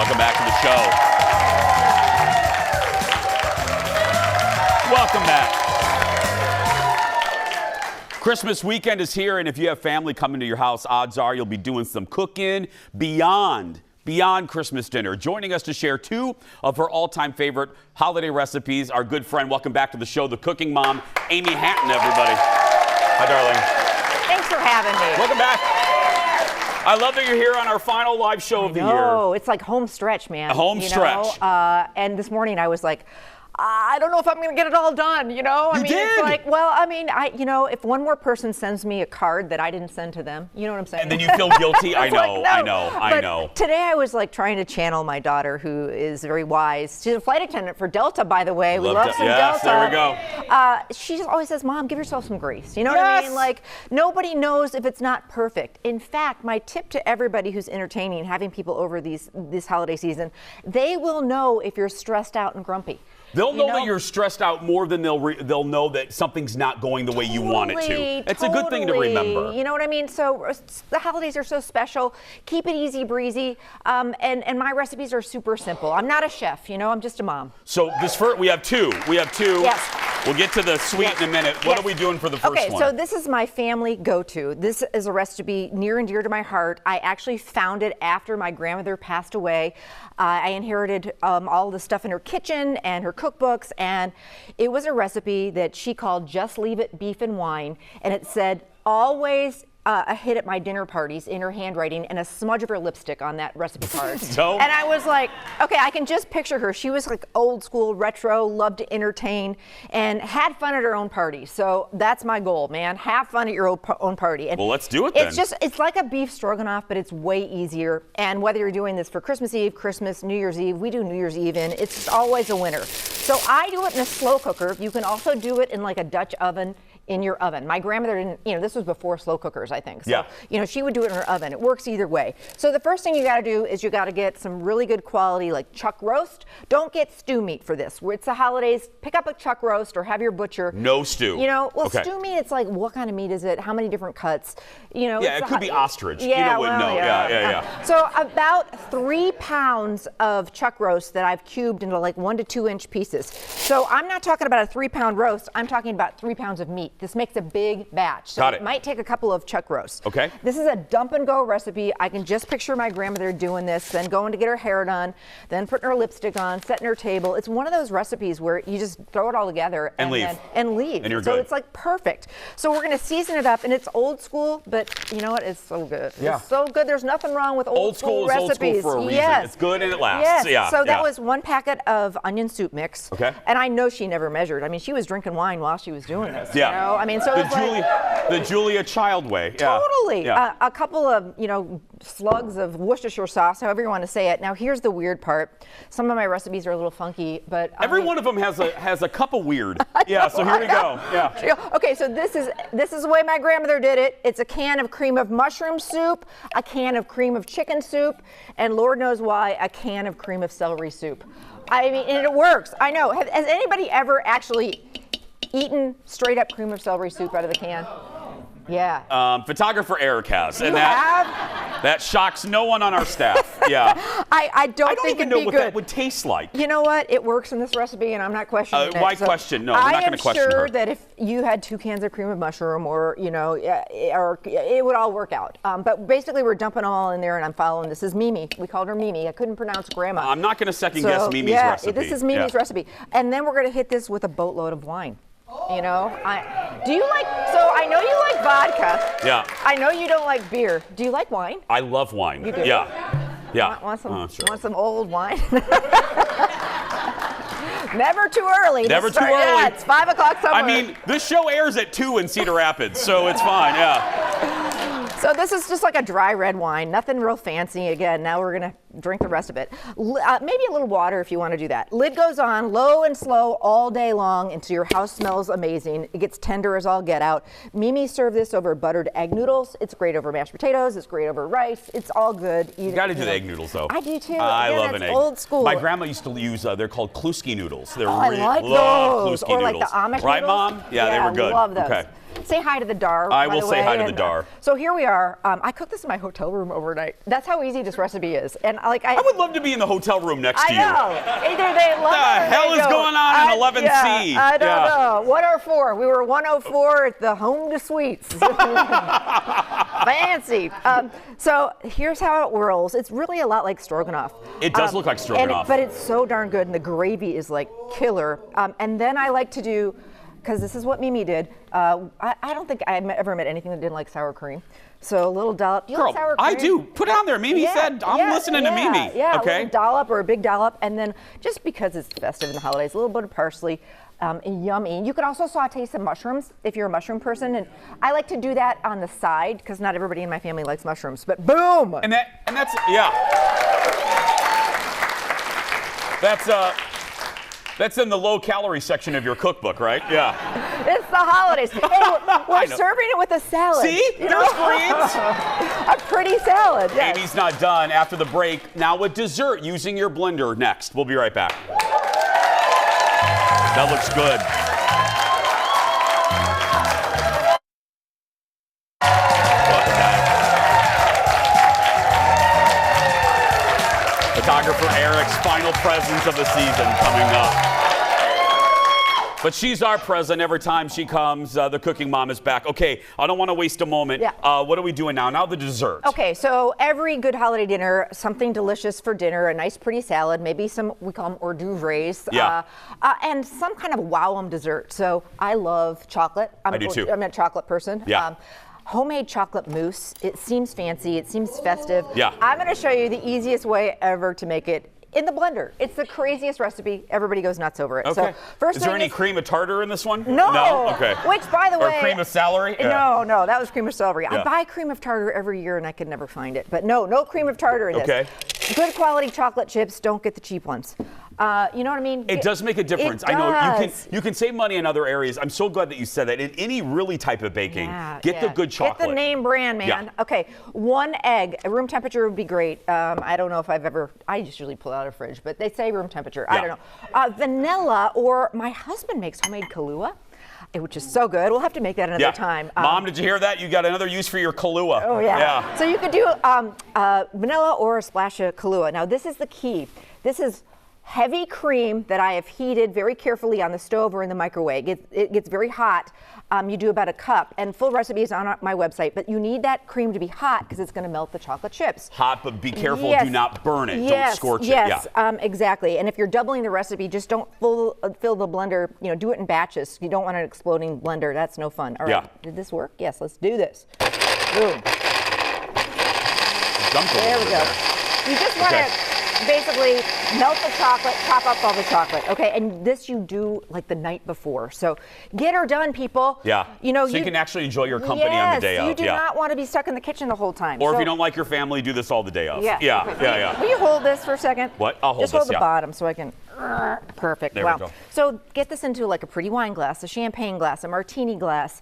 Welcome back to the show. Welcome back. Christmas weekend is here, and if you have family coming to your house, odds are you'll be doing some cooking beyond Christmas dinner. Joining us to share two of her all-time favorite holiday recipes, our good friend, welcome back to the show, the cooking mom, Amy Hatton, everybody. Hi, darling. Thanks for having me. Welcome back. I love that you're here on our final live show of the year. Oh, it's like home stretch, man. A home stretch. And this morning I was like, I don't know if I'm going to get it all done, you know? You did? It's like, well, if one more person sends me a card that I didn't send to them, you know what I'm saying? And then you feel guilty? I know. But today I was like trying to channel my daughter, who is very wise. She's a flight attendant for Delta, by the way. We love some Delta. There we go. She always says, Mom, give yourself some grace. You know what I mean? Like, nobody knows if it's not perfect. In fact, my tip to everybody who's entertaining, having people over this holiday season, they will know if you're stressed out and grumpy. They'll know that you're stressed out more than they'll know that something's not going the way you want it to. It's a good thing to remember. You know what I mean? So the holidays are so special. Keep it easy breezy. And my recipes are super simple. I'm not a chef, you know, I'm just a mom. So we have two. Yes. We'll get to the sweet in a minute. What are we doing for the first one? Okay, so this is my family go-to. This is a recipe near and dear to my heart. I actually found it after my grandmother passed away. I inherited all the stuff in her kitchen and her cookbooks, and it was a recipe that she called Just Leave It Beef and Wine, and it said always a hit at my dinner parties in her handwriting and a smudge of her lipstick on that recipe card. And I was like, okay, I can just picture her. She was like old school, retro, loved to entertain, and had fun at her own party. So that's my goal, man. Have fun at your own party. And well, let's do it then. It's like a beef stroganoff, but it's way easier. And whether you're doing this for Christmas Eve, Christmas, New Year's Eve, we do New Year's Eve in, it's always a winner. So I do it in a slow cooker. You can also do it in like a Dutch oven in your oven. My grandmother didn't, this was before slow cookers, I think. So, she would do it in her oven. It works either way. So the first thing you got to do is you got to get some really good quality, like chuck roast. Don't get stew meat for this. It's the holidays. Pick up a chuck roast or have your butcher. No stew. Stew meat, it's like, what kind of meat is it? How many different cuts? It could be ostrich. Yeah. So about 3 pounds of chuck roast that I've cubed into like 1 to 2 inch pieces. So I'm not talking about a 3-pound roast. I'm talking about 3 pounds of meat. This makes a big batch. So it might take a couple of chuck roasts. Okay. This is a dump and go recipe. I can just picture my grandmother doing this, then going to get her hair done, then putting her lipstick on, setting her table. It's one of those recipes where you just throw it all together and leave. And you're good. So it's like perfect. So we're going to season it up, and it's old school, but you know what? It's so good. Yeah. It's so good. There's nothing wrong with old school recipes. Old school for a reason. Yes. It's good and it lasts. Yes. So that was 1 packet of onion soup mix. Okay. And I know she never measured. I mean, she was drinking wine while she was doing this. Yeah. You know? I mean, so the Julia Child way. Totally. Yeah. A couple of, slugs of Worcestershire sauce, however you want to say it. Now, here's the weird part. Some of my recipes are a little funky, but every one of them has a cup of weird. So here we go. Yeah. Okay, so this is the way my grandmother did it. It's a can of cream of mushroom soup, a can of cream of chicken soup, and Lord knows why, a can of cream of celery soup. I mean, and it works. I know. Has anybody ever actually eaten straight up cream of celery soup out of the can? Yeah. Photographer Eric has. And have? That shocks no one on our staff. Yeah. I don't think even it'd know be what good. That would taste like. You know what? It works in this recipe, and I'm not questioning it. Why question? No, we're not going to question her. I am sure that if you had 2 cans of cream of mushroom, or it would all work out. But basically, we're dumping them all in there, and I'm following. This is Mimi. We called her Mimi. I couldn't pronounce Grandma. I'm not going to second guess Mimi's recipe. This is Mimi's recipe, and then we're going to hit this with a boatload of wine. Do you like? So I know you like vodka. Yeah. I know you don't like beer. Do you like wine? I love wine. You do? Yeah. Want some old wine? Never too early. Never too early. Yeah, it's 5 o'clock somewhere. I mean, this show airs at 2 in Cedar Rapids, so it's fine. Yeah. So this is just like a dry red wine, nothing real fancy. Again, now we're gonna drink the rest of it. Maybe a little water if you want to do that. Lid goes on low and slow all day long until your house smells amazing. It gets tender as all get out. Mimi served this over buttered egg noodles. It's great over mashed potatoes. It's great over rice. It's all good. You got to do the egg noodles though. I do too. I love an egg. Old school. My grandma used to use. They're called Kluski noodles. They're I like those. Kluski or noodles. like the Amish right, noodles. Mom? Yeah, they were good. I love those. Okay. Say hi to the Dar. I by will the say way. hi to the And, Dar. So here we are. I cooked this in my hotel room overnight. That's how easy this recipe is. And I would love to be in the hotel room next to you. I know. Either they love The it or hell they is don't. going on in 11C? I don't know. 104. We were 104 at the Home to Suites. Fancy. So here's how it whirls. It's really a lot like stroganoff. It does look like stroganoff. But it's so darn good, and the gravy is like killer. And then I like to do, because this is what Mimi did. I don't think I ever met anything that didn't like sour cream. So a little dollop. Do you like sour cream? I do. Put it on there. Mimi said, I'm listening to Mimi. Yeah, okay. a little dollop or a big dollop. And then just because it's festive in the holidays, a little bit of parsley. Yummy. You can also saute some mushrooms if you're a mushroom person. And I like to do that on the side because not everybody in my family likes mushrooms. But boom! And that's, yeah. That's in the low-calorie section of your cookbook, right? Yeah. It's the holidays. Hey, we're serving it with a salad. See? There's greens. A pretty salad. Yes. Amy's not done. After the break, now with dessert using your blender next. We'll be right back. That looks good. Welcome back. Photographer Eric's final present of the season coming up. But she's our present every time she comes. The cooking mom is back. Okay, I don't want to waste a moment. Yeah. What are we doing now? Now the dessert. Okay, so every good holiday dinner, something delicious for dinner, a nice pretty salad, maybe some, we call them hors d'oeuvres. Yeah. And some kind of wow-em dessert. So I love chocolate. I do too. I'm a chocolate person. Yeah. Homemade chocolate mousse. It seems fancy. It seems festive. Yeah. I'm going to show you the easiest way ever to make it in the blender. It's the craziest recipe. Everybody goes nuts over it. Okay. So first is there thing any cream of tartar in this one? No. No? Okay. Which, by the way. Or cream of celery? No, that was cream of celery. Yeah. I buy cream of tartar every year and I could never find it. But no cream of tartar in this. Okay. Good quality chocolate chips. Don't get the cheap ones. You know what I mean? It does make a difference. It I know does. you can save money in other areas. I'm so glad that you said that. In any really type of baking, get the good chocolate. Get the name brand, man. Yeah. Okay, 1 egg. Room temperature would be great. I don't know if I usually pull out a fridge, but they say room temperature. I don't know. Vanilla, or my husband makes homemade Kahlua, which is so good. We'll have to make that another time. Mom, did you hear that? You got another use for your Kahlua. Oh, yeah. So you could do vanilla or a splash of Kahlua. Now, this is the key. This is heavy cream that I have heated very carefully on the stove or in the microwave. It gets very hot. You do about a cup, and full recipe is on my website, but you need that cream to be hot because it's going to melt the chocolate chips. Hot, but be careful. Yes. Do not burn it. Yes. Don't scorch yes. it. Yeah. Exactly. And if you're doubling the recipe, just don't fill the blender, do it in batches. You don't want an exploding blender. That's no fun. All right. Yeah. Did this work? Yes, let's do this. Boom. There we go. You just want to basically melt the chocolate, chop up all the chocolate, okay? And this you do like the night before. So get her done, people. Yeah. So you can actually enjoy your company on the day of. You do not want to be stuck in the kitchen the whole time. Or if you don't like your family, do this all the day of. Yeah. Yeah. Will you hold this for a second? What? I'll hold Just hold this, the yeah. bottom so I can. Perfect. There wow. we go. So get this into like a pretty wine glass, a champagne glass, a martini glass.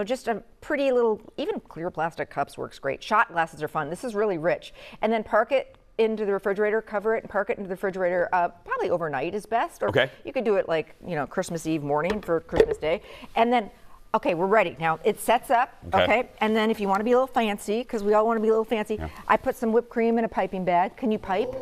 Just a pretty little, even clear plastic cups works great. Shot glasses are fun. This is really rich. And then park it into the refrigerator, cover it and park it into the refrigerator. Probably overnight is best. Or you could do it like, Christmas Eve morning for Christmas Day. And then, okay, we're ready. Now it sets up, okay? And then if you want to be a little fancy, because we all want to be a little fancy, I put some whipped cream in a piping bag. Can you pipe?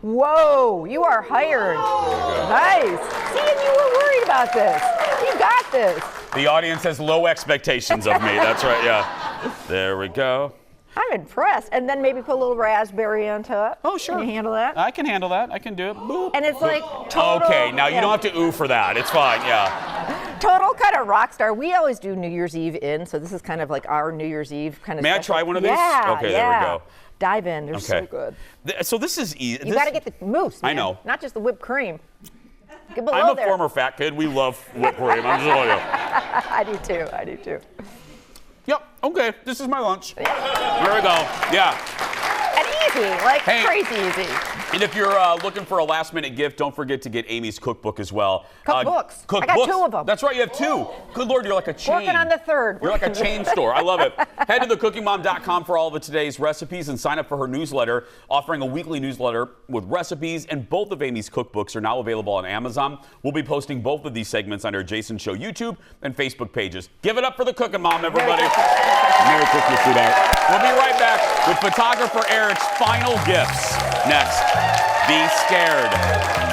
Whoa, you are hired. Nice. See, and you were worried about this. You got this. The audience has low expectations of me. That's right, yeah. There we go. I'm impressed. And then maybe put a little raspberry on top. Oh, sure. Can you handle that? I can handle that. I can do it. Boop. And it's like total. Okay, now you don't have to ooh for that. It's fine, yeah. Total kind of rock star. We always do New Year's Eve in, so this is kind of like our New Year's Eve kind of May special. I try one of these? Yeah, Okay, there we go. Dive in. They're so good. So this is easy. You got to get the mousse, man. I know. Not just the whipped cream. Get below I'm a there. former fat kid. We love whipped cream. I'm just telling you. I do too. Yep, okay. This is my lunch. There we go. Yeah. And easy, like crazy easy. And if you're looking for a last-minute gift, don't forget to get Amy's cookbook as well. Cookbooks. Cookbooks. I got 2 of them. That's right, you have 2. Good Lord, you're like a chain. Working on the 3rd. You're like a chain store. I love it. Head to thecookingmom.com for all of today's recipes and sign up for her newsletter, offering a weekly newsletter with recipes. And both of Amy's cookbooks are now available on Amazon. We'll be posting both of these segments on our Jason Show YouTube and Facebook pages. Give it up for the Cooking Mom, everybody. Merry Christmas, sweetheart. We'll be right back with photographer Eric's final gifts next. Be scared.